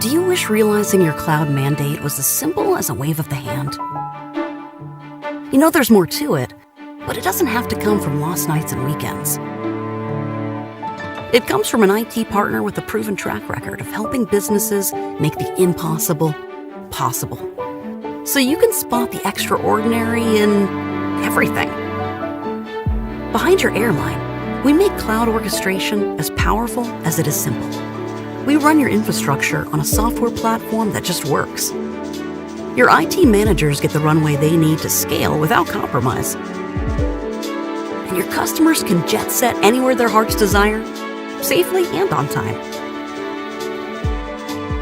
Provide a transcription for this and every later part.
Do you wish realizing your cloud mandate was as simple as a wave of the hand? You know there's more to it, but it doesn't have to come from lost nights and weekends. It comes from an IT partner with a proven track record of helping businesses make the impossible possible. So you can spot the extraordinary in everything. Behind your airline, we make cloud orchestration as powerful as it is simple. We run your infrastructure on a software platform that just works. Your IT managers get the runway they need to scale without compromise. And your customers can jet set anywhere their hearts desire, safely and on time.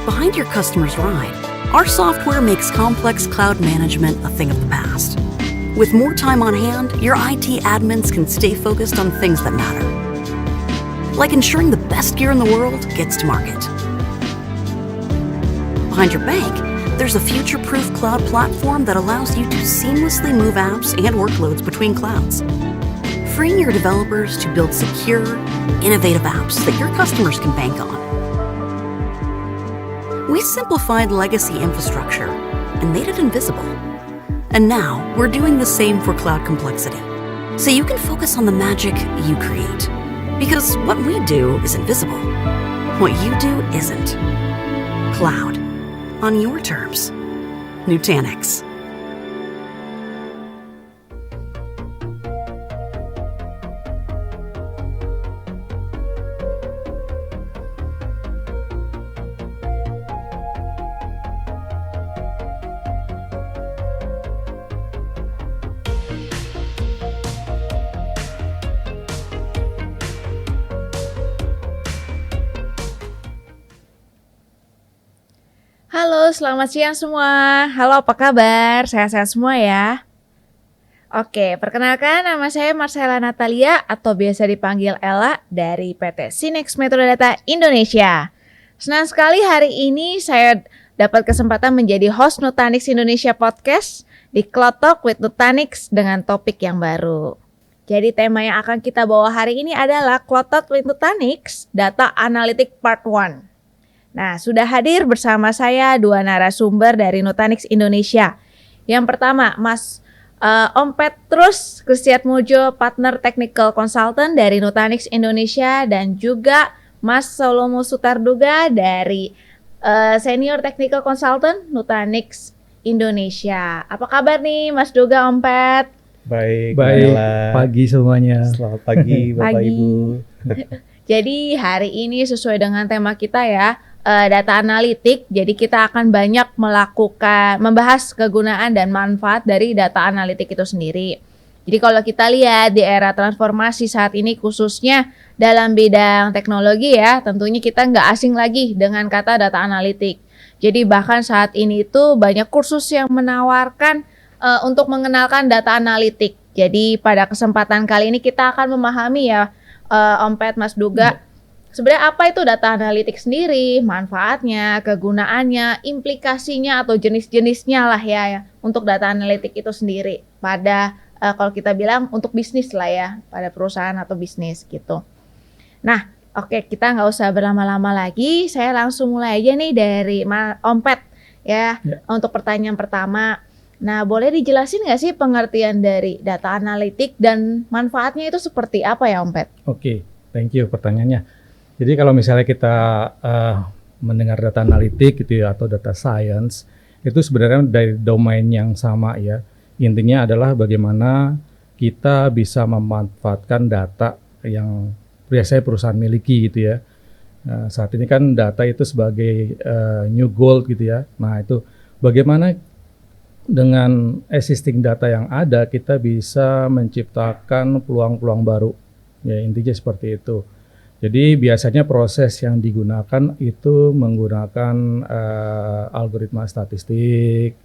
Behind your customer's ride, our software makes complex cloud management a thing of the past. With more time on hand, your IT admins can stay focused on things that matter, like ensuring the best gear in the world gets to market. Behind your bank, there's a future-proof cloud platform that allows you to seamlessly move apps and workloads between clouds, freeing your developers to build secure, innovative apps that your customers can bank on. We simplified legacy infrastructure and made it invisible. And now we're doing the same for cloud complexity, so you can focus on the magic you create. Because what we do is invisible. What you do isn't. Cloud. On your terms. Nutanix. Halo, selamat siang semua. Halo, apa kabar? Sehat-sehat semua ya? Oke, perkenalkan nama saya Marcella Natalia atau biasa dipanggil Ella dari PT Sinex Metrodata Indonesia. Senang sekali hari ini saya dapat kesempatan menjadi host Nutanix Indonesia Podcast di Cloud Talk with Nutanix dengan topik yang baru. Jadi tema yang akan kita bawa hari ini adalah Cloud Talk with Nutanix Data Analytic Part 1. Nah, sudah hadir bersama saya dua narasumber dari Nutanix Indonesia. Yang pertama, Mas Om Petrus Kristiatmojo, Partner Technical Consultant dari Nutanix Indonesia, dan juga Mas Solomo Sutarduga dari Senior Technical Consultant Nutanix Indonesia. Apa kabar nih Mas Duga, Om Pet? Baik, pagi semuanya. Selamat pagi Bapak Ibu. Jadi hari ini sesuai dengan tema kita ya, data analitik. Jadi kita akan banyak membahas kegunaan dan manfaat dari data analitik itu sendiri. Jadi kalau kita lihat di era transformasi saat ini khususnya dalam bidang teknologi ya, tentunya kita nggak asing lagi dengan kata data analitik. Jadi bahkan saat ini itu banyak kursus yang menawarkan untuk mengenalkan data analitik. Jadi pada kesempatan kali ini kita akan memahami ya, Om Pet, Mas Duga, sebenarnya apa itu data analitik sendiri, manfaatnya, kegunaannya, implikasinya atau jenis-jenisnya lah ya untuk data analitik itu sendiri pada kalau kita bilang untuk bisnis lah ya, pada perusahaan atau bisnis gitu. Nah, oke, kita nggak usah berlama-lama lagi, saya langsung mulai aja nih dari Om Pet ya. Untuk pertanyaan pertama. Nah, boleh dijelasin nggak sih pengertian dari data analitik dan manfaatnya itu seperti apa ya, Om Pet? Oke, thank you pertanyaannya. Jadi kalau misalnya kita mendengar data analitik gitu ya, atau data science, itu sebenarnya dari domain yang sama ya. Intinya adalah bagaimana kita bisa memanfaatkan data yang biasanya perusahaan miliki gitu ya. Saat ini kan data itu sebagai new gold gitu ya. Nah itu bagaimana dengan existing data yang ada kita bisa menciptakan peluang-peluang baru. Ya intinya seperti itu. Jadi biasanya proses yang digunakan itu menggunakan algoritma statistik,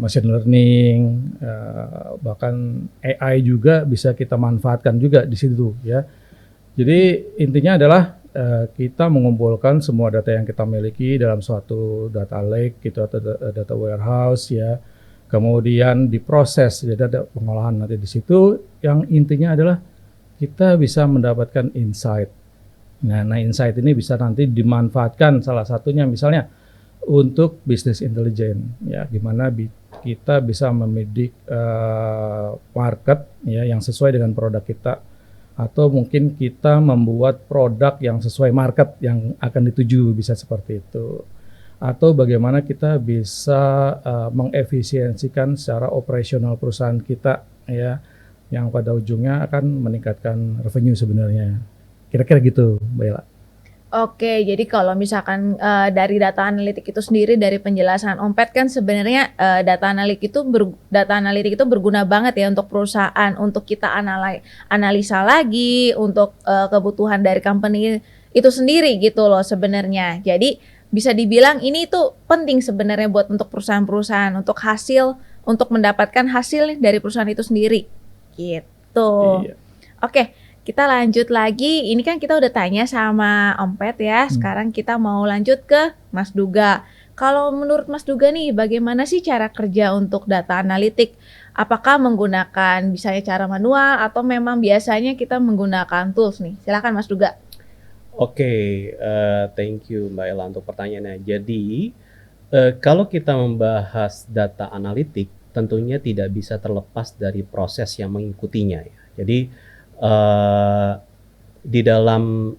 machine learning, bahkan AI juga bisa kita manfaatkan juga di situ ya. Jadi intinya adalah kita mengumpulkan semua data yang kita miliki dalam suatu data lake gitu atau data warehouse ya. Kemudian diproses, jadi ada pengolahan nanti di situ yang intinya adalah kita bisa mendapatkan insight. Nah, insight ini bisa nanti dimanfaatkan salah satunya misalnya untuk bisnis intelijen, ya, di mana kita bisa membidik market ya yang sesuai dengan produk kita, atau mungkin kita membuat produk yang sesuai market yang akan dituju, bisa seperti itu. Atau bagaimana kita bisa mengefisiensikan secara operasional perusahaan kita, ya, yang pada ujungnya akan meningkatkan revenue sebenarnya. Kira-kira gitu, Mbak Ella. Oke, jadi kalau misalkan dari data analitik itu sendiri, dari penjelasan Om Pet kan sebenarnya data analitik itu berguna banget ya untuk perusahaan, untuk kita analisa lagi untuk kebutuhan dari company itu sendiri gitu loh sebenarnya. Jadi bisa dibilang ini tuh penting sebenarnya buat untuk perusahaan-perusahaan, untuk mendapatkan hasil dari perusahaan itu sendiri gitu. Iya. Oke. Kita lanjut lagi, ini kan kita udah tanya sama Om Pet ya, sekarang kita mau lanjut ke Mas Duga. Kalau menurut Mas Duga nih, bagaimana sih cara kerja untuk data analitik? Apakah menggunakan misalnya cara manual atau memang biasanya kita menggunakan tools nih? Silakan Mas Duga. Oke, thank you Mbak Ella untuk pertanyaannya. Jadi, kalau kita membahas data analitik, tentunya tidak bisa terlepas dari proses yang mengikutinya ya. Jadi, di dalam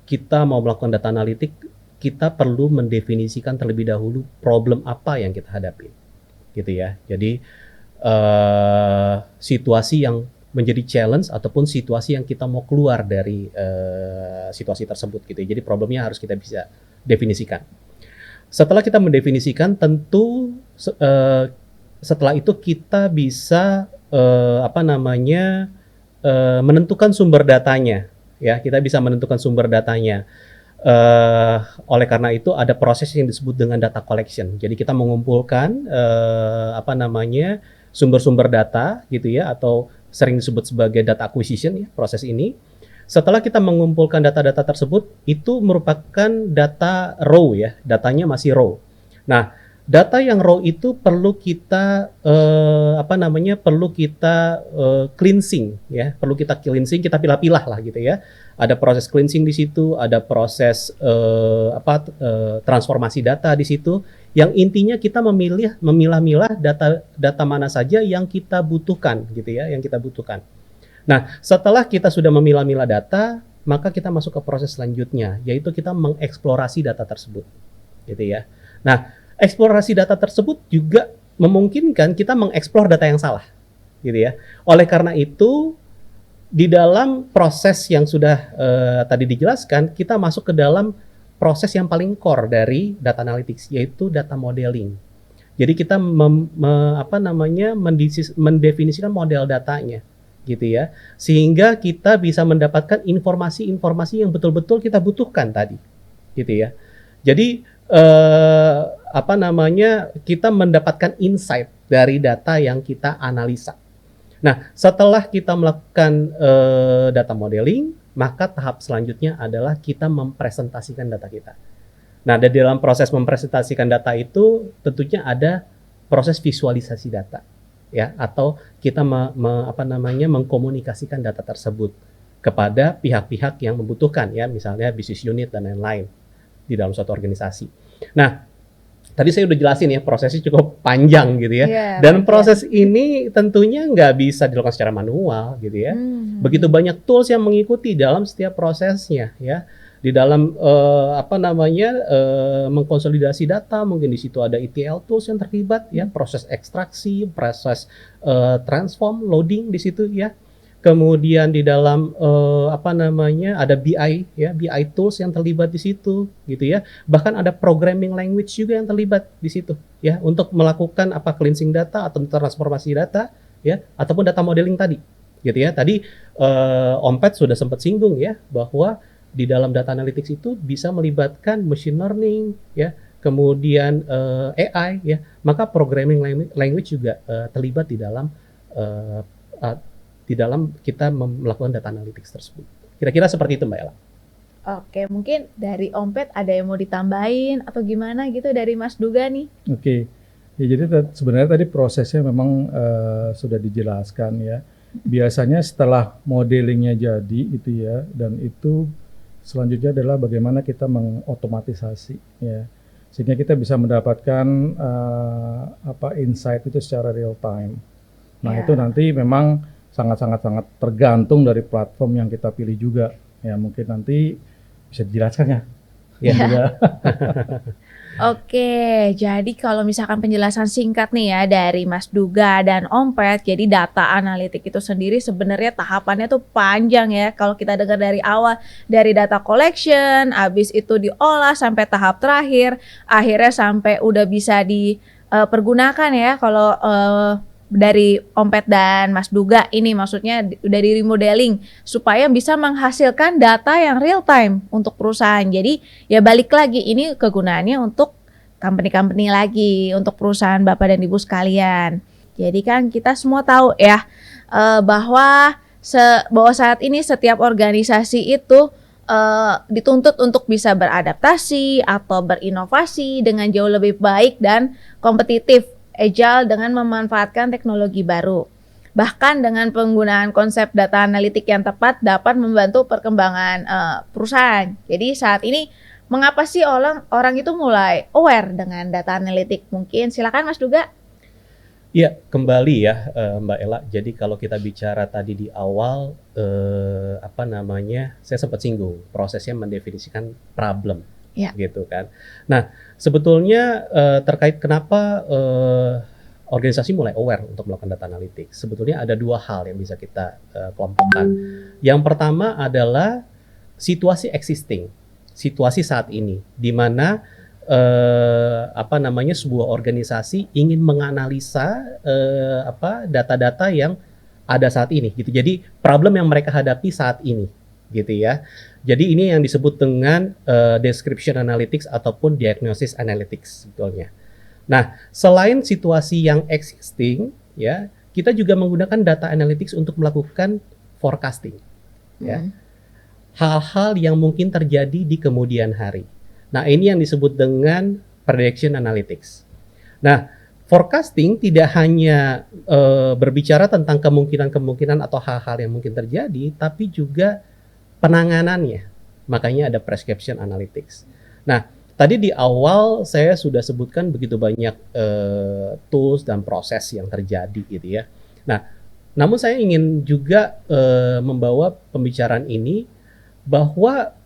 kita mau melakukan data analitik, kita perlu mendefinisikan terlebih dahulu problem apa yang kita hadapi, gitu ya. Jadi situasi yang menjadi challenge ataupun situasi yang kita mau keluar dari situasi tersebut, gitu. Jadi problemnya harus kita bisa definisikan. Setelah kita mendefinisikan, tentu setelah itu kita bisa menentukan sumber datanya, ya, kita bisa menentukan sumber datanya. Oleh karena itu ada proses yang disebut dengan data collection. Jadi kita mengumpulkan sumber-sumber data, gitu ya, atau sering disebut sebagai data acquisition ya, proses ini. Setelah kita mengumpulkan data-data tersebut, itu merupakan data raw ya, datanya masih raw. Nah, data yang raw itu perlu kita cleansing ya, kita pilah-pilah lah gitu ya. Ada proses cleansing di situ, ada proses transformasi data di situ. Yang intinya kita memilah-milah data mana saja yang kita butuhkan gitu ya, yang kita butuhkan. Nah, setelah kita sudah memilah-milah data, maka kita masuk ke proses selanjutnya, yaitu kita mengeksplorasi data tersebut, gitu ya. Nah, eksplorasi data tersebut juga memungkinkan kita mengeksplor data yang salah, gitu ya. Oleh karena itu, di dalam proses yang sudah tadi dijelaskan, kita masuk ke dalam proses yang paling core dari data analytics, yaitu data modeling. Jadi kita mendefinisikan model datanya, gitu ya, sehingga kita bisa mendapatkan informasi-informasi yang betul-betul kita butuhkan tadi, gitu ya. Jadi kita mendapatkan insight dari data yang kita analisa. Nah, setelah kita melakukan data modeling, maka tahap selanjutnya adalah kita mempresentasikan data kita. Nah, di dalam proses mempresentasikan data itu tentunya ada proses visualisasi data, ya, atau kita mengkomunikasikan data tersebut kepada pihak-pihak yang membutuhkan, ya, misalnya business unit dan lain-lain di dalam suatu organisasi. Nah, tadi saya udah jelasin ya, prosesnya cukup panjang gitu ya. Dan proses ini tentunya nggak bisa dilakukan secara manual gitu ya. Begitu banyak tools yang mengikuti dalam setiap prosesnya ya. Di dalam mengkonsolidasi data, mungkin di situ ada ETL tools yang terlibat ya, proses ekstraksi, proses transform, loading di situ ya. Kemudian di dalam ada BI ya, BI tools yang terlibat di situ gitu ya. Bahkan ada programming language juga yang terlibat di situ ya, untuk melakukan cleansing data atau transformasi data ya, ataupun data modeling tadi gitu ya. Tadi Om Pet sudah sempat singgung ya, bahwa di dalam data analytics itu bisa melibatkan machine learning ya, kemudian AI ya. Maka programming language juga terlibat di dalam kita melakukan data analytics tersebut. Kira-kira seperti itu Mbak Ella. Oke, mungkin dari Om Pet ada yang mau ditambahin atau gimana gitu dari Mas Duga nih? Oke, ya, jadi sebenarnya tadi prosesnya memang sudah dijelaskan ya. Biasanya setelah modelingnya jadi itu ya, dan itu selanjutnya adalah bagaimana kita mengotomatisasi ya, sehingga kita bisa mendapatkan insight itu secara real time. Nah Ya. itu nanti memang sangat tergantung dari platform yang kita pilih juga. Ya mungkin nanti bisa dijelaskan ya. Ya. Juga. Oke, jadi kalau misalkan penjelasan singkat nih ya dari Mas Duga dan Om Pet, jadi data analitik itu sendiri sebenarnya tahapannya tuh panjang ya. Kalau kita dengar dari awal, dari data collection, habis itu diolah sampai tahap terakhir, akhirnya sampai udah bisa dipergunakan ya. Kalau dari Om Pet dan Mas Duga ini maksudnya udah di remodeling supaya bisa menghasilkan data yang real time untuk perusahaan. Jadi ya balik lagi ini kegunaannya untuk company-company lagi, untuk perusahaan Bapak dan Ibu sekalian. Jadi kan kita semua tahu ya bahwa saat ini setiap organisasi itu dituntut untuk bisa beradaptasi atau berinovasi dengan jauh lebih baik dan kompetitif, agile dengan memanfaatkan teknologi baru. Bahkan dengan penggunaan konsep data analitik yang tepat dapat membantu perkembangan perusahaan. Jadi saat ini mengapa sih orang itu mulai aware dengan data analitik? Mungkin silakan Mas Duga. Ya, kembali ya Mbak Ella. Jadi kalau kita bicara tadi di awal, saya sempat singgung prosesnya mendefinisikan problem, Ya. gitu kan. Nah, sebetulnya terkait kenapa organisasi mulai aware untuk melakukan data analitik, sebetulnya ada dua hal yang bisa kita kelompokkan. Yang pertama adalah situasi existing, situasi saat ini, di mana sebuah organisasi ingin menganalisa data-data yang ada saat ini gitu. Jadi problem yang mereka hadapi saat ini gitu ya. Jadi ini yang disebut dengan description analytics ataupun diagnosis analytics sebetulnya. Nah, selain situasi yang existing ya, kita juga menggunakan data analytics untuk melakukan forecasting ya. Hal-hal yang mungkin terjadi di kemudian hari. Nah, ini yang disebut dengan prediction analytics. Nah, forecasting tidak hanya berbicara tentang kemungkinan-kemungkinan atau hal-hal yang mungkin terjadi, tapi juga penanganannya. Makanya ada prescription analytics. Nah, tadi di awal saya sudah sebutkan begitu banyak tools dan proses yang terjadi gitu ya. Nah, namun saya ingin juga membawa pembicaraan ini bahwa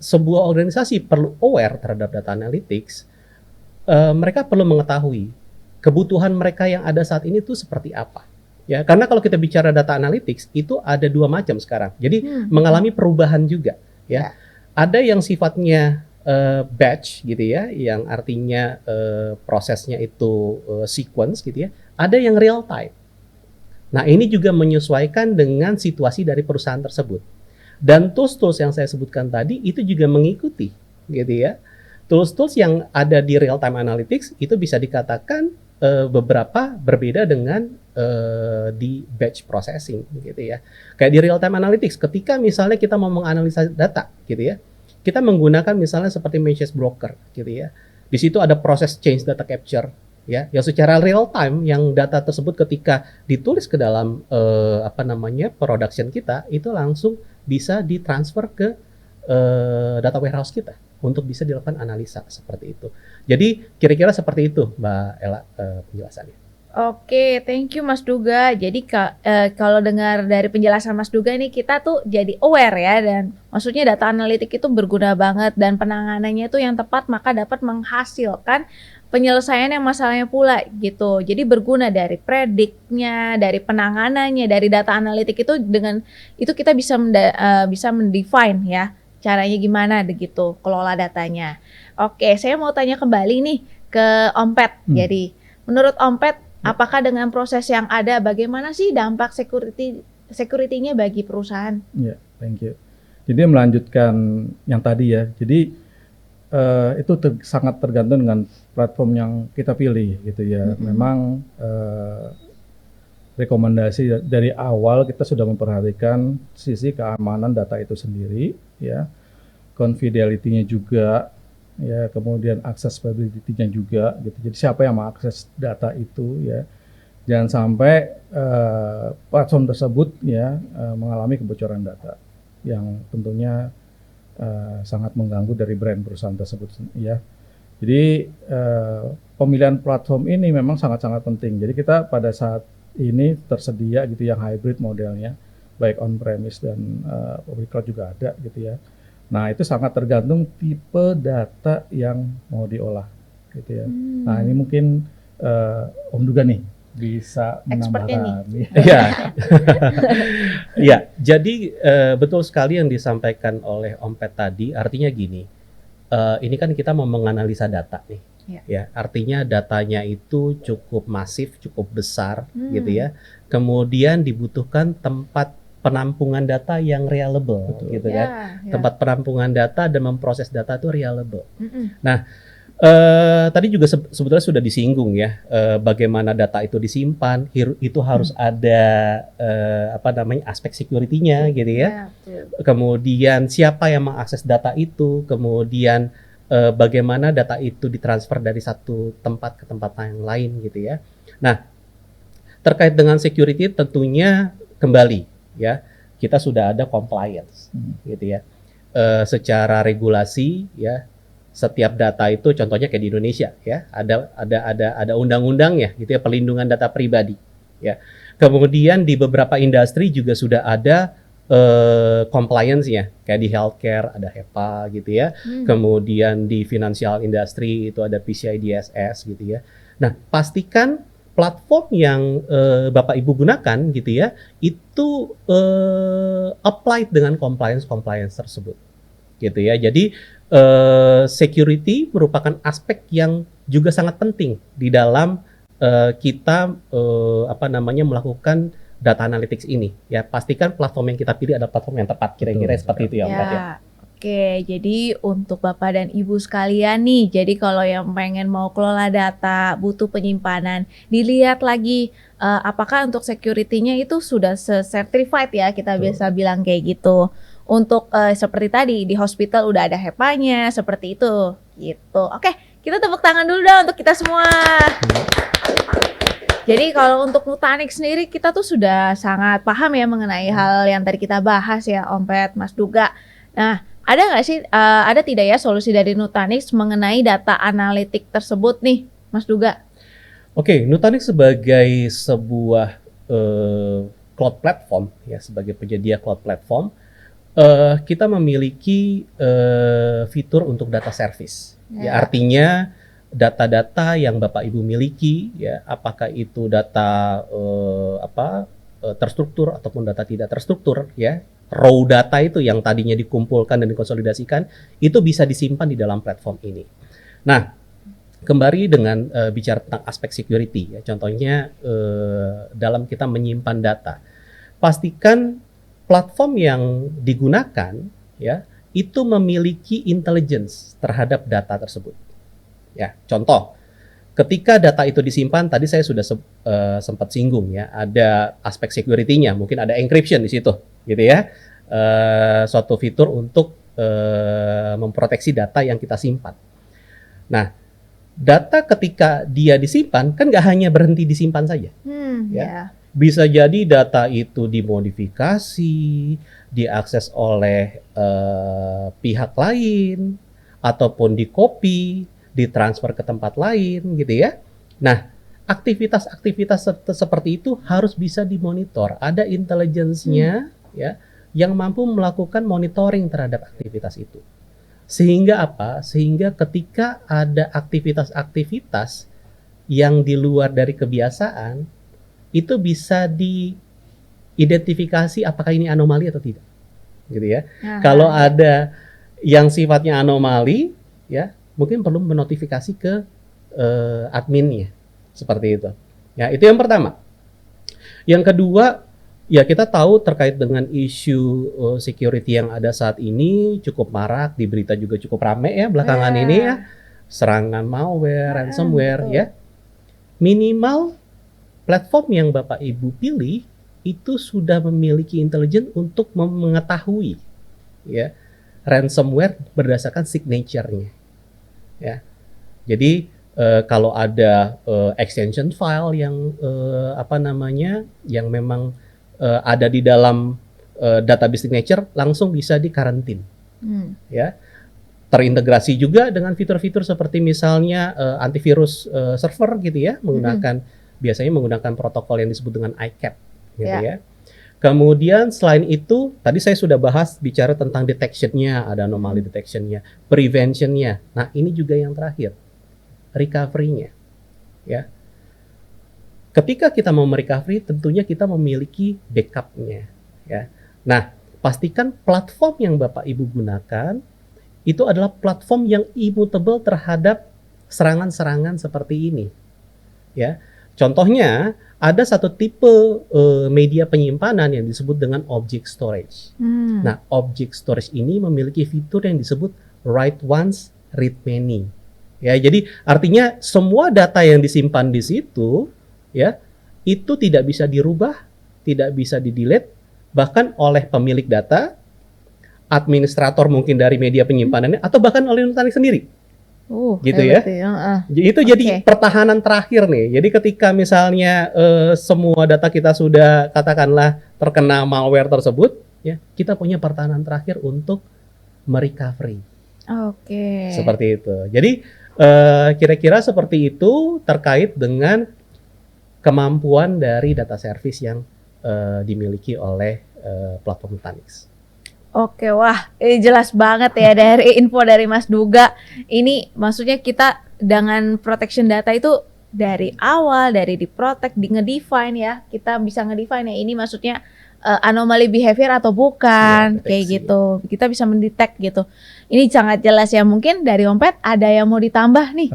sebuah organisasi perlu aware terhadap data analytics. Mereka perlu mengetahui kebutuhan mereka yang ada saat ini itu seperti apa. Ya, karena kalau kita bicara data analytics itu ada dua macam sekarang. Jadi mengalami perubahan juga. Ya, ada yang sifatnya batch gitu ya, yang artinya prosesnya itu sequence gitu ya. Ada yang real time. Nah, ini juga menyesuaikan dengan situasi dari perusahaan tersebut. Dan tools-tools yang saya sebutkan tadi itu juga mengikuti gitu ya. Tools-tools yang ada di real time analytics itu bisa dikatakan beberapa berbeda dengan di batch processing gitu ya. Kayak di real time analytics, ketika misalnya kita mau menganalisa data gitu ya, kita menggunakan misalnya seperti message broker gitu ya. Di situ ada proses change data capture ya, yang secara real time yang data tersebut ketika ditulis ke dalam production kita itu langsung bisa ditransfer ke data warehouse kita untuk bisa dilakukan analisa seperti itu. Jadi kira-kira seperti itu Mbak Ella penjelasannya. Oke, thank you Mas Duga. Jadi kalau dengar dari penjelasan Mas Duga ini kita tuh jadi aware ya, dan maksudnya data analitik itu berguna banget dan penanganannya itu yang tepat maka dapat menghasilkan penyelesaian yang masalahnya pula gitu. Jadi berguna dari prediknya, dari penanganannya, dari data analitik itu, dengan itu kita bisa mendefine ya caranya gimana gitu kelola datanya. Oke, saya mau tanya kembali nih ke Om Pet. Jadi menurut Om Pet, apakah dengan proses yang ada bagaimana sih dampak security-nya bagi perusahaan? Ya, thank you. Jadi melanjutkan yang tadi ya. Jadi itu sangat tergantung dengan platform yang kita pilih gitu ya. Memang rekomendasi dari awal kita sudah memperhatikan sisi keamanan data itu sendiri ya, confidentiality-nya juga ya, kemudian accessibility-nya juga gitu. Jadi siapa yang mengakses data itu ya, jangan sampai platform tersebut ya mengalami kebocoran data. yang tentunya sangat mengganggu dari brand perusahaan tersebut ya. Jadi pemilihan platform ini memang sangat-sangat penting. Jadi kita pada saat ini tersedia gitu yang hybrid modelnya, baik on premise dan public cloud juga ada gitu ya. Nah itu sangat tergantung tipe data yang mau diolah gitu ya. Nah ini mungkin Om Duga nih bisa menambahkan. Iya. Ya, jadi betul sekali yang disampaikan oleh Om Pet tadi. Artinya gini, ini kan kita mau menganalisa data nih. Ya, artinya datanya itu cukup masif, cukup besar, gitu ya. Kemudian dibutuhkan tempat penampungan data yang reliable, gitu kan. Tempat penampungan data dan memproses data itu reliable. Nah, tadi juga sebetulnya sudah disinggung ya, bagaimana data itu disimpan, itu harus ada aspek security-nya gitu ya. Kemudian siapa yang mengakses data itu, kemudian bagaimana data itu ditransfer dari satu tempat ke tempat yang lain gitu ya. Nah, terkait dengan security tentunya kembali ya, kita sudah ada compliance gitu ya. Secara regulasi ya, setiap data itu contohnya kayak di Indonesia ya, ada undang-undangnya gitu ya, perlindungan data pribadi ya. Kemudian di beberapa industri juga sudah ada compliance-nya, kayak di healthcare ada HEPA gitu ya. Kemudian di financial industry itu ada PCI DSS gitu ya. Nah, pastikan platform yang Bapak Ibu gunakan gitu ya, itu applied dengan compliance tersebut gitu ya. Jadi security merupakan aspek yang juga sangat penting di dalam kita melakukan data analytics ini ya. Pastikan platform yang kita pilih adalah platform yang tepat, kira-kira seperti itu ya, Mbak ya. Oke, jadi untuk Bapak dan Ibu sekalian nih, jadi kalau yang pengen mau kelola data, butuh penyimpanan, dilihat lagi apakah untuk security-nya itu sudah certified ya, kita biasa bilang kayak gitu. Untuk seperti tadi di hospital udah ada HEPA-nya, seperti itu gitu. Oke, kita tepuk tangan dulu dong untuk kita semua. Jadi kalau untuk Nutanix sendiri kita tuh sudah sangat paham ya mengenai hal yang tadi kita bahas ya, Om Pet, Mas Duga. Nah, ada nggak sih, ada tidak ya solusi dari Nutanix mengenai data analitik tersebut nih, Mas Duga? Oke, Nutanix sebagai sebuah cloud platform ya, sebagai penyedia cloud platform, kita memiliki fitur untuk data service. Ya, artinya data-data yang Bapak Ibu miliki ya, apakah itu data terstruktur ataupun data tidak terstruktur ya, raw data itu yang tadinya dikumpulkan dan dikonsolidasikan itu bisa disimpan di dalam platform ini. Nah, kembali dengan bicara tentang aspek security ya, contohnya dalam kita menyimpan data, pastikan platform yang digunakan ya itu memiliki intelligence terhadap data tersebut. Ya, contoh, ketika data itu disimpan, tadi saya sudah sempat singgung ya, ada aspek security-nya, mungkin ada encryption di situ, gitu ya, suatu fitur untuk memproteksi data yang kita simpan. Nah, data ketika dia disimpan, kan nggak hanya berhenti disimpan saja, ya. Bisa jadi data itu dimodifikasi, diakses oleh pihak lain, ataupun di-copy, ditransfer ke tempat lain gitu ya. Nah, aktivitas-aktivitas seperti itu harus bisa dimonitor. Ada intelligence-nya ya yang mampu melakukan monitoring terhadap aktivitas itu. Sehingga apa? Sehingga ketika ada aktivitas-aktivitas yang di luar dari kebiasaan, itu bisa diidentifikasi apakah ini anomali atau tidak. Gitu ya. Kalau ada yang sifatnya anomali ya, mungkin perlu menotifikasi ke adminnya, seperti itu. Ya, itu yang pertama. Yang kedua, ya kita tahu terkait dengan isu security yang ada saat ini cukup marak, di berita juga cukup ramai ya belakangan ini ya, serangan malware, ransomware ya. Minimal platform yang Bapak Ibu pilih itu sudah memiliki intelijen untuk mengetahui ya ransomware berdasarkan signature-nya. Ya, jadi kalau ada extension file yang yang memang ada di dalam database signature langsung bisa di karantin. Ya, terintegrasi juga dengan fitur-fitur seperti misalnya antivirus server gitu ya, biasanya menggunakan protokol yang disebut dengan ICAP gitu ya. Kemudian selain itu, tadi saya sudah bahas bicara tentang detection-nya, ada anomaly detection-nya, prevention-nya. Nah, ini juga yang terakhir, recovery-nya. Ya. Ketika kita mau recovery, tentunya kita memiliki backup-nya. Ya. Nah, pastikan platform yang Bapak Ibu gunakan itu adalah platform yang immutable terhadap serangan-serangan seperti ini. Ya, contohnya ada satu tipe media penyimpanan yang disebut dengan object storage. Nah, object storage ini memiliki fitur yang disebut write once, read many. Ya, jadi artinya semua data yang disimpan di situ, ya, itu tidak bisa dirubah, tidak bisa di-delete. Bahkan oleh pemilik data, administrator mungkin dari media penyimpanannya, atau bahkan oleh Nutanix sendiri. Gitu ya. Itu jadi pertahanan terakhir nih. Jadi ketika misalnya semua data kita sudah katakanlah terkena malware tersebut, ya, kita punya pertahanan terakhir untuk merecovery. Seperti itu. Jadi kira-kira seperti itu terkait dengan kemampuan dari data service yang dimiliki oleh platform Nutanix. Wah, ini jelas banget ya dari info dari Mas Duga. Ini maksudnya kita dengan protection data itu dari awal, dari di-protect, ngedefine ya. Kita bisa ngedefine ya, ini maksudnya anomaly behavior atau bukan, kayak gitu. Kita bisa mendetek gitu. Ini sangat jelas ya. Mungkin dari Ompet ada yang mau ditambah nih.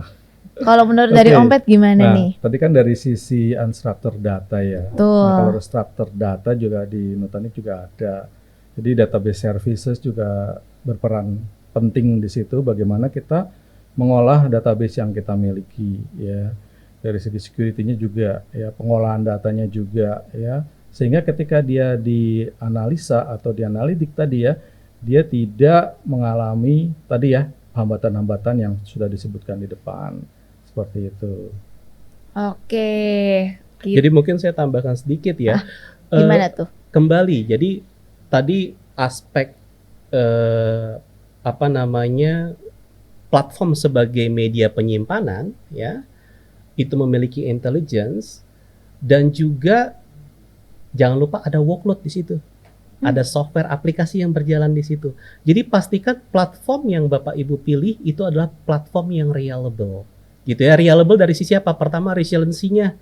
Kalau menurut dari Ompet gimana nih? Tadi kan dari sisi unstructured data ya. Nah, kalau structured data juga di Nutanix juga ada. Jadi database services juga berperan penting di situ. Bagaimana kita mengolah database yang kita miliki ya. Dari segi security-nya juga ya, pengolahan datanya juga ya. Sehingga ketika dia dianalisa atau dianalitik tadi ya, dia tidak mengalami tadi ya hambatan-hambatan yang sudah disebutkan di depan. Seperti itu. Jadi mungkin saya tambahkan sedikit ya. Gimana tuh? Kembali, jadi tadi aspek platform sebagai media penyimpanan ya, itu memiliki intelligence dan juga jangan lupa ada workload di situ. Ada software aplikasi yang berjalan di situ. Jadi pastikan platform yang Bapak Ibu pilih itu adalah platform yang reliable. Gitu ya, reliable dari sisi apa? Pertama, resiliency-nya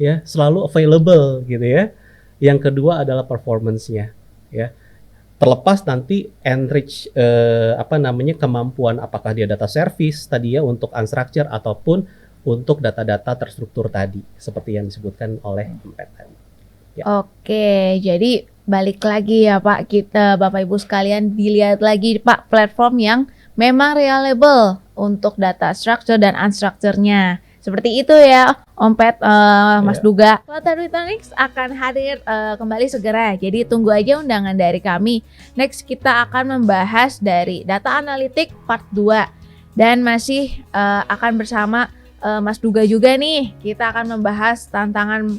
ya, selalu available gitu ya. Yang kedua adalah performance-nya ya. Terlepas nanti enrich kemampuan apakah dia data service tadi ya untuk unstructured ataupun untuk data-data terstruktur tadi seperti yang disebutkan oleh Ompet tadi. Ya. Jadi balik lagi ya Pak, kita Bapak Ibu sekalian dilihat lagi Pak platform yang memang reliable untuk data structure dan unstructure-nya. Seperti itu ya, Ompet, Mas Duga. Platform Nutanix akan hadir kembali segera. Jadi tunggu aja undangan dari kami. Next kita akan membahas dari data analitik part 2. Dan masih akan bersama Mas Duga juga nih. Kita akan membahas tantangan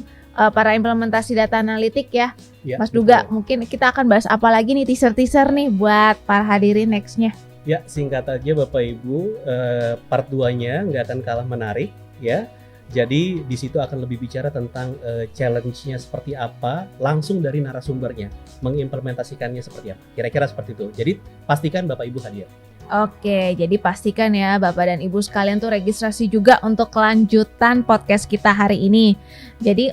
para implementasi data analitik ya. Mas Duga, mungkin kita akan bahas apa lagi nih, teaser-teaser nih buat para hadirin next-nya. Ya, singkat aja Bapak Ibu, part 2-nya nggak akan kalah menarik ya. Jadi di situ akan lebih bicara tentang challenge-nya seperti apa, langsung dari narasumbernya, mengimplementasikannya seperti apa. Kira-kira seperti itu. Jadi pastikan Bapak Ibu hadir. Jadi pastikan ya Bapak dan Ibu sekalian tuh registrasi juga untuk kelanjutan podcast kita hari ini. Jadi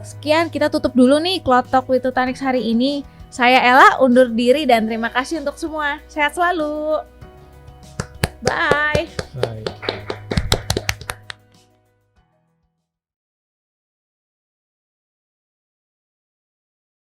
sekian, kita tutup dulu nih Cloud Talk with Nutanix hari ini. Saya Ella undur diri dan terima kasih untuk semua. Sehat selalu. Bye.